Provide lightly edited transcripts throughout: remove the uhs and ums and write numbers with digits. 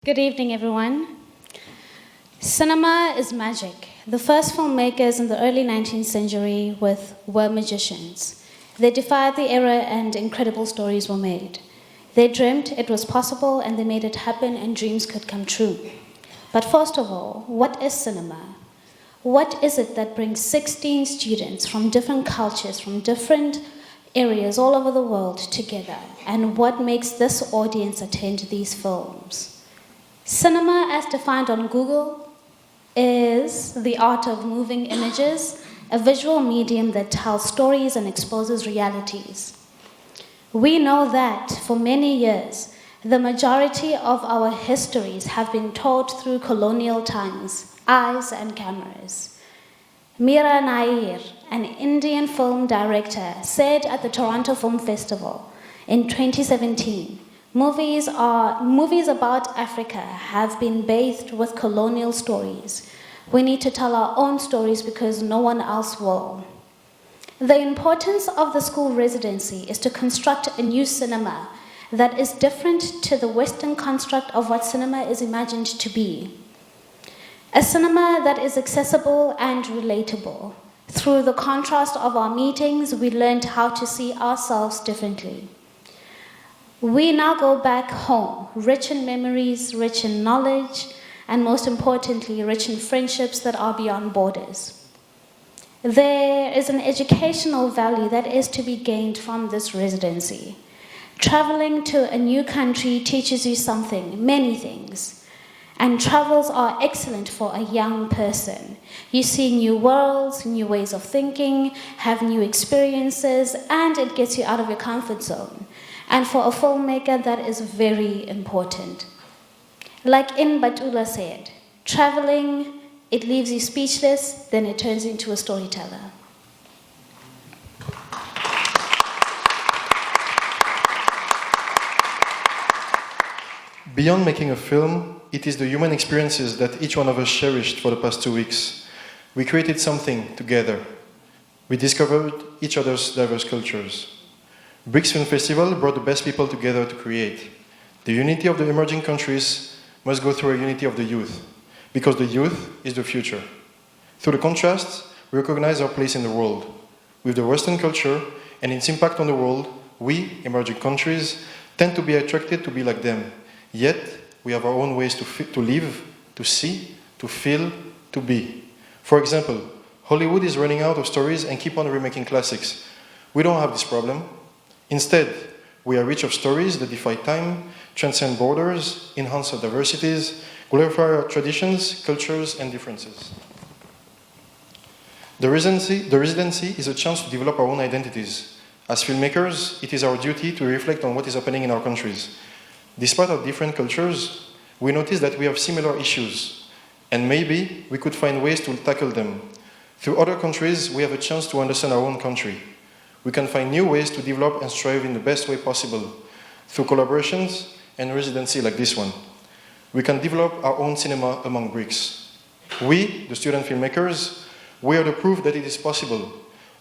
Good evening, everyone. Cinema is magic. The first filmmakers in the early 19th century were magicians. They defied the era and incredible stories were made. They dreamt it was possible and they made it happen and dreams could come true. But first of all, what is cinema? What is it that brings 16 students from different cultures, from different areas all over the world together? And what makes this audience attend these films? Cinema, as defined on Google, is the art of moving images, a visual medium that tells stories and exposes realities. We know that for many years, the majority of our histories have been taught through colonial tongues, eyes, and cameras. Mira Nair, an Indian film director, said at the Toronto Film Festival in 2017, Movies about Africa have been bathed with colonial stories. We need to tell our own stories because no one else will. The importance of the school residency is to construct a new cinema that is different to the Western construct of what cinema is imagined to be. A cinema that is accessible and relatable. Through the contrast of our meetings, we learned how to see ourselves differently. We now go back home, rich in memories, rich in knowledge, and most importantly, rich in friendships that are beyond borders. There is an educational value that is to be gained from this residency. Traveling to a new country teaches you something, many things, and travels are excellent for a young person. You see new worlds, new ways of thinking, have new experiences, and it gets you out of your comfort zone. And for a filmmaker, that is very important. Like In Batula said, traveling, it leaves you speechless, then it turns into a storyteller. Beyond making a film, it is the human experiences that each one of us cherished for the past 2 weeks. We created something together. We discovered each other's diverse cultures. BRICS Film Festival brought the best people together to create. The unity of the emerging countries must go through a unity of the youth, because the youth is the future. Through the contrast, we recognize our place in the world. With the Western culture and its impact on the world, we, emerging countries, tend to be attracted to be like them. Yet, we have our own ways to live, to see, to feel, to be. For example, Hollywood is running out of stories and keep on remaking classics. We don't have this problem. Instead, we are rich of stories that defy time, transcend borders, enhance our diversities, glorify our traditions, cultures, and differences. The residency is a chance to develop our own identities. As filmmakers, it is our duty to reflect on what is happening in our countries. Despite our different cultures, we notice that we have similar issues, and maybe we could find ways to tackle them. Through other countries, we have a chance to understand our own country. We can find new ways to develop and strive in the best way possible, through collaborations and residency like this one. We can develop our own cinema among BRICS. We, the student filmmakers, we are the proof that it is possible.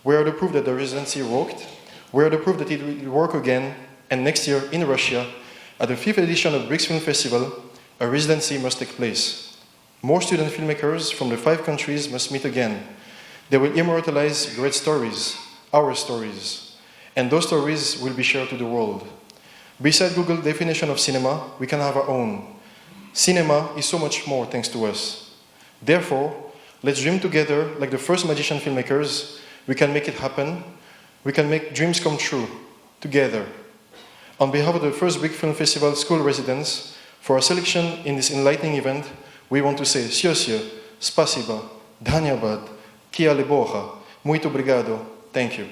We are the proof that the residency worked. We are the proof that it will work again, and next year in Russia, at the 5th edition of BRICS Film Festival, a residency must take place. More student filmmakers from the 5 countries must meet again. They will immortalize great stories, our stories, and those stories will be shared to the world. Beside Google's definition of cinema, we can have our own. Cinema is so much more thanks to us. Therefore, let's dream together like the first magician filmmakers. We can make it happen. We can make dreams come true together. On behalf of the first BRICS Film Festival School residents, for our selection in this enlightening event, we want to say Siosio, Spasiba, Dhanyabad, Kia Leboha, Muito Obrigado, thank you.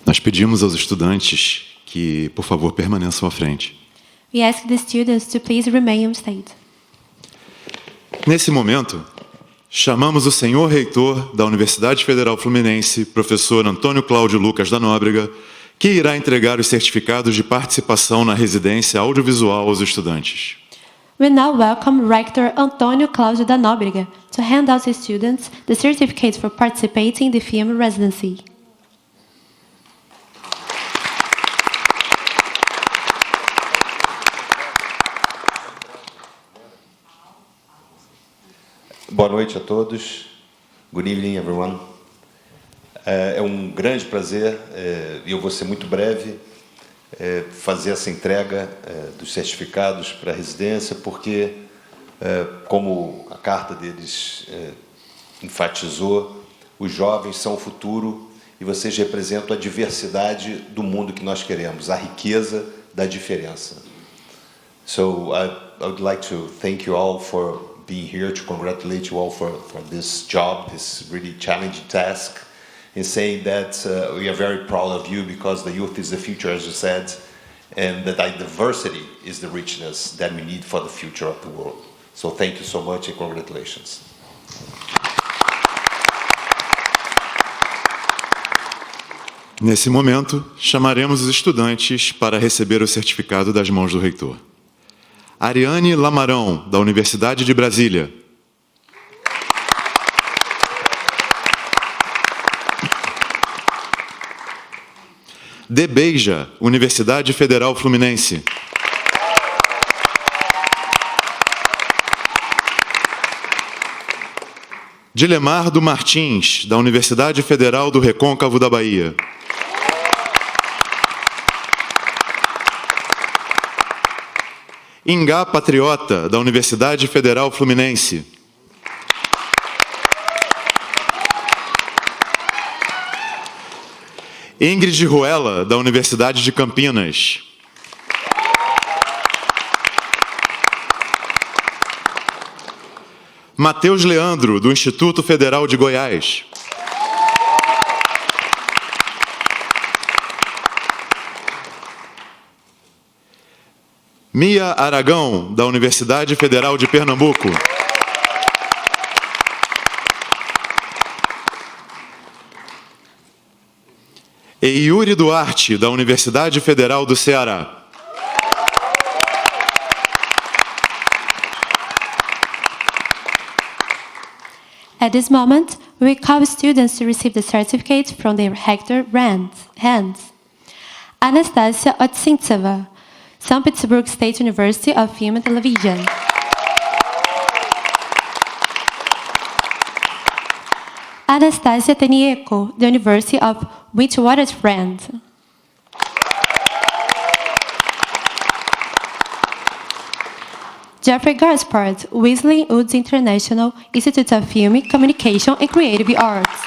Nós pedimos aos estudantes que, por favor, permaneçam à frente. We ask the students to please remain on stage. Nesse momento, chamamos o senhor reitor da Universidade Federal Fluminense, professor Antônio Cláudio Lucas da Nóbrega, que irá entregar os certificados de participação na residência audiovisual aos estudantes. We now welcome Rector Antônio Cláudio da Nóbrega to hand out to students the certificates for participating in the film residency. Boa noite a todos. Good evening, everyone. É grande prazer, e eu vou ser muito breve, fazer essa entrega dos certificados para a residência, porque, como a carta deles enfatizou, os jovens são o futuro e vocês representam a diversidade do mundo que nós queremos, a riqueza da diferença. So I would like to thank you all for being here, to congratulate you all for this job, this really challenging task, and saying that we are very proud of you because the youth is the future, as you said, and that diversity is the richness that we need for the future of the world. So thank you so much and congratulations. Nesse momento, chamaremos os estudantes para receber o certificado das mãos do reitor. Ariane Lamarão, da Universidade de Brasília. De Beija, Universidade Federal Fluminense. Dilemardo Martins, da Universidade Federal do Recôncavo da Bahia. Ingá Patriota, da Universidade Federal Fluminense. Ingrid Ruela, da Universidade de Campinas. Matheus Leandro, do Instituto Federal de Goiás. Mia Aragão, da Universidade Federal de Pernambuco. E Yuri Duarte, da Universidade Federal do Ceará. At this moment, we call students to receive the certificate from their rector hands. Anastasia Otsintseva, St. Petersburg State University of Film and Television. Anastasia Tenieko, the University of Witwatersrand. Jeffrey Gaspard, Wesley Woods International Institute of Film, Communication and Creative Arts.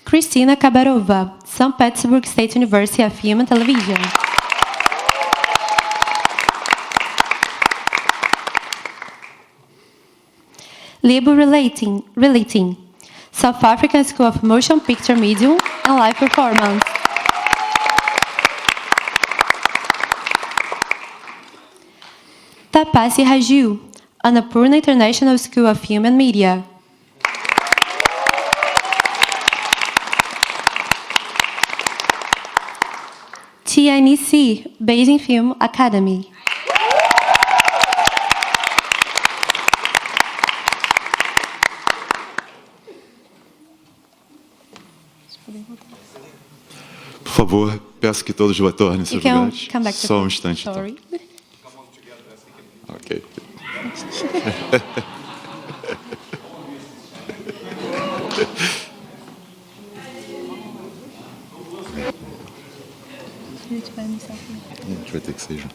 Kristina Kabarova, St. Petersburg State University of Film and Television. Libo Relating, South African School of Motion Picture Medium and Live Performance. Tapasi Raju, Annapurna International School of Film and Media. TNEC, Beijing Film Academy. Por favor, peço que todos retornem seus lugares. Só um instante. Sorry. Então. Ok. A gente vai ter que ser junto.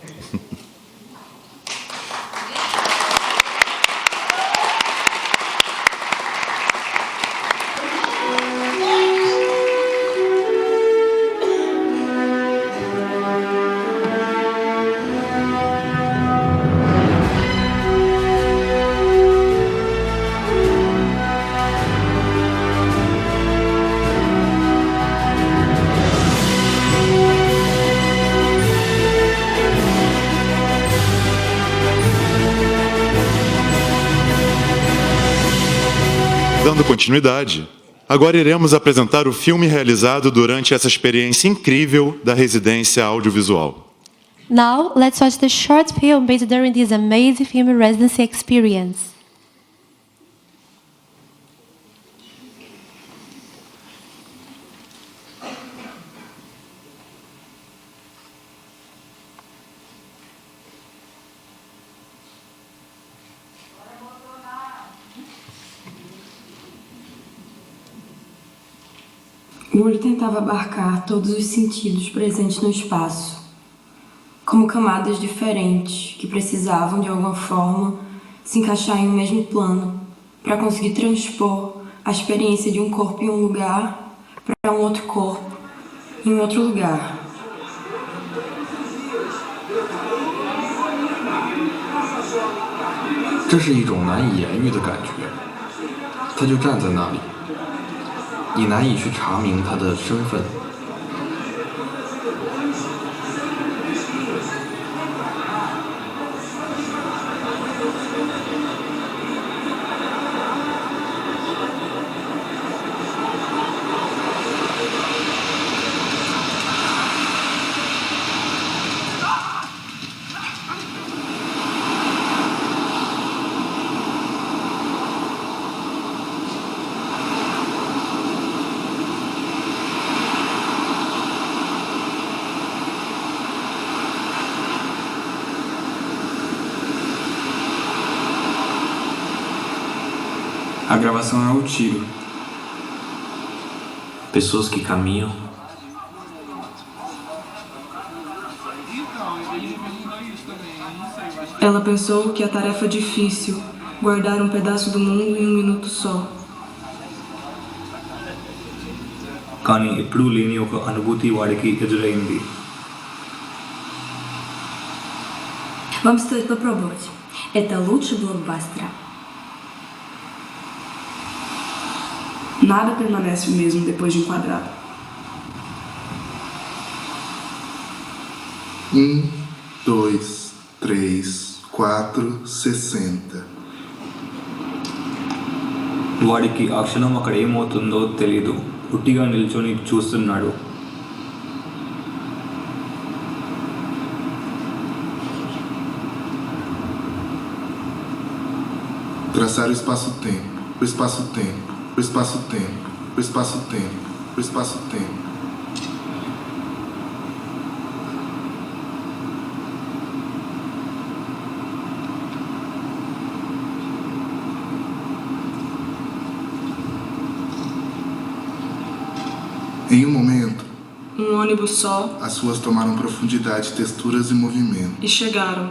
Dando continuidade, Agora iremos apresentar o filme realizado durante essa experiência incrível da residência audiovisual. Now, let's watch the short film made during this amazing film residency experience. O olho tentava abarcar todos os sentidos presentes no espaço, como camadas diferentes que precisavam, de alguma forma, se encaixar em um mesmo plano para conseguir transpor a experiência de um corpo em um lugar para um outro corpo em outro lugar.这是一种难以言喻的感觉，他就站在那里，你难以去查明他的身份。A gravação é o tiro. Pessoas que caminham. Ela pensou que a tarefa difícil, guardar um pedaço do mundo em um minuto só. కానీ ఎప్పుడూ లేని ఒక అనుభూతి వాడికి ఎదురైంది. Вам стоит попробовать. Это лучше блокбастера. Nada permanece o mesmo depois de enquadrado. 1, 2, 3, 4, 60. వాడికి ఆ క్షణం అక్కడ ఏమవుతుందో తెలీదు. పుట్టిగా నిల్చొని చూస్తున్నాడు. Traçar o espaço-tempo, o espaço-tempo, o espaço-tempo, o espaço-tempo, o espaço-tempo. Em um momento, ônibus só, as ruas tomaram profundidade, texturas e movimento. E chegaram.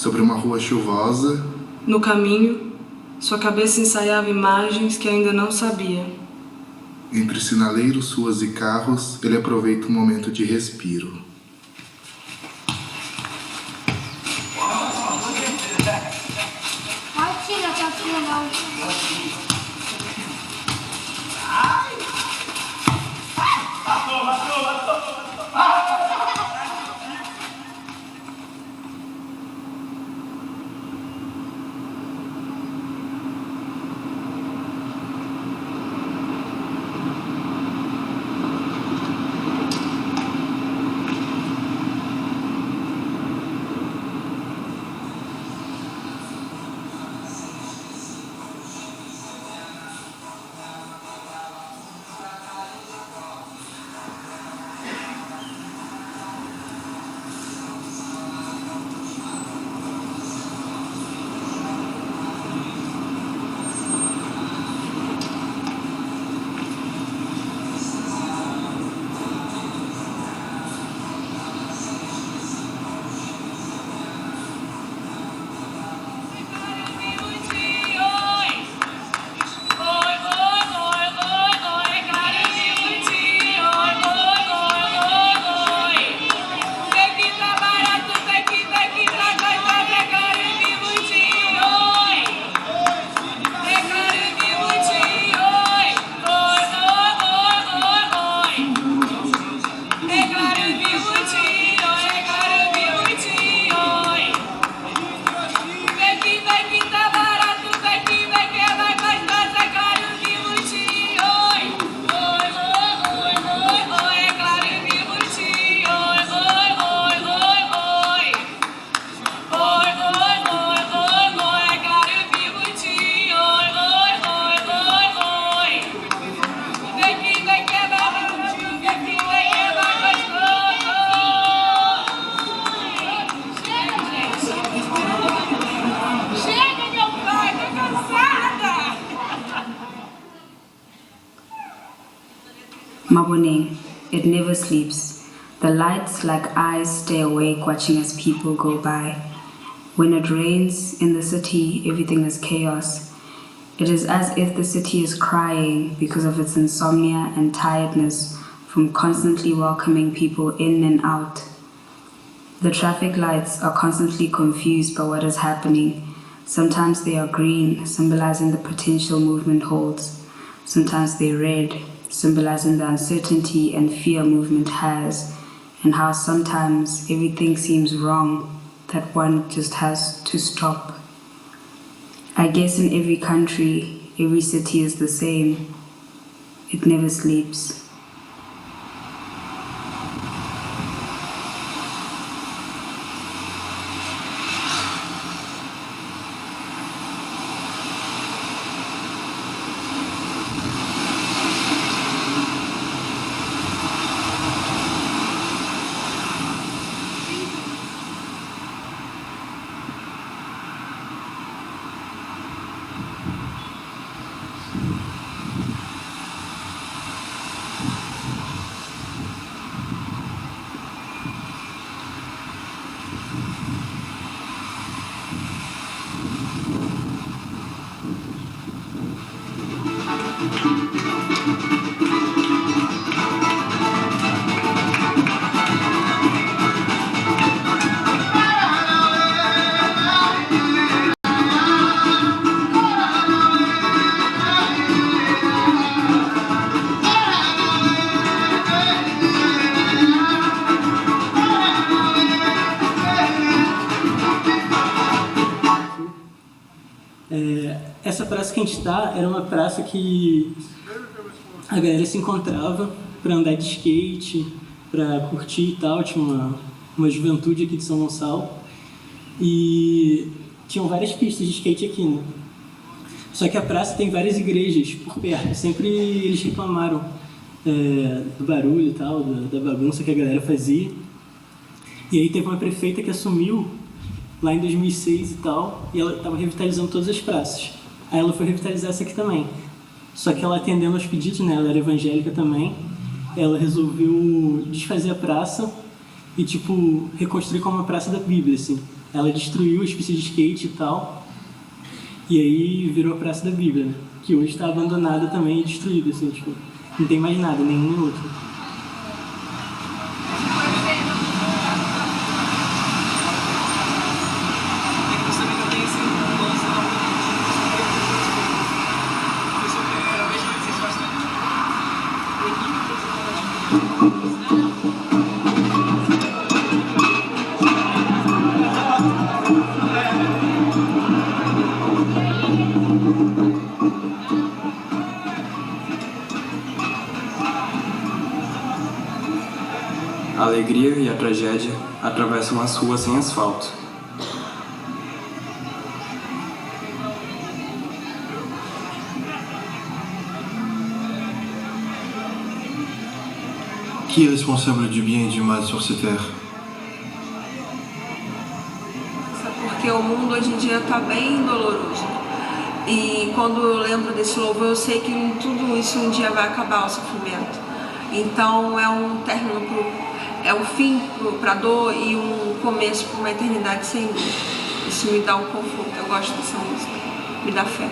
Sobre uma rua chuvosa, no caminho, sua cabeça ensaiava imagens que ainda não sabia. Entre sinaleiros, ruas e carros, ele aproveita um momento de respiro. Maboneng, it never sleeps. The lights like eyes stay awake watching as people go by. When it rains in the city, everything is chaos. It is as if the city is crying because of its insomnia and tiredness from constantly welcoming people in and out. The traffic lights are constantly confused by what is happening. Sometimes they are green, symbolizing the potential movement holds. Sometimes they're red, symbolizing the uncertainty and fear movement has, and how sometimes everything seems wrong, that one just has to stop. I guess in every country, every city is the same. It never sleeps. Essa praça que a gente está era uma praça que a galera se encontrava para andar de skate, para curtir e tal. Tinha uma juventude aqui de São Gonçalo e tinham várias pistas de skate aqui, né? Só que a praça tem várias igrejas por perto. Sempre eles reclamaram do barulho e tal, da bagunça que a galera fazia. E aí teve uma prefeita que assumiu lá em 2006 e tal, e ela estava revitalizando todas as praças. Aí ela foi revitalizar essa aqui também. Só que ela atendendo aos pedidos, né, ela era evangélica também, ela resolveu desfazer a praça e, tipo, reconstruir como uma praça da Bíblia, assim. Ela destruiu as pistas de skate e tal, e aí virou a Praça da Bíblia, né, que hoje está abandonada também e destruída, assim, tipo, não tem mais nada, nenhum nem outro. A alegria e a tragédia atravessam as ruas sem asfalto. Qui est responsable du bien et du mal sur cette terre? Porque o mundo hoje em dia está bem doloroso. E quando eu lembro desse louvor, eu sei que tudo isso um dia vai acabar, o sofrimento. Então é um término é um fim para a dor e um começo para uma eternidade sem dor. Isso me dá um conforto, eu gosto dessa música, me dá fé.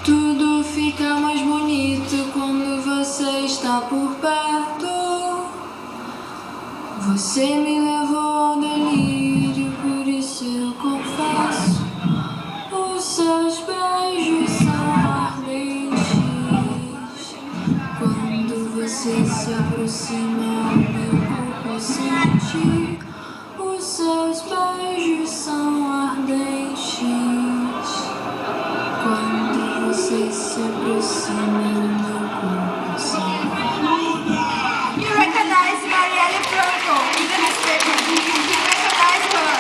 Tudo fica mais bonito quando você está por perto. Você me levou ao delírio, por isso eu confesso. Os seus beijos são ardentes. Quando você se aproxima, o meu corpo sente. Os seus beijos são ardentes. Quando você se aproxima, o meu corpo sente. You recognize Marielle Franco in the newspaper. You recognize her.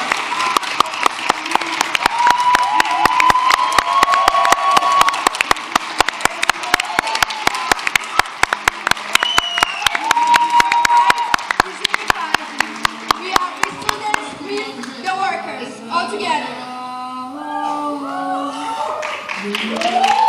Brasil.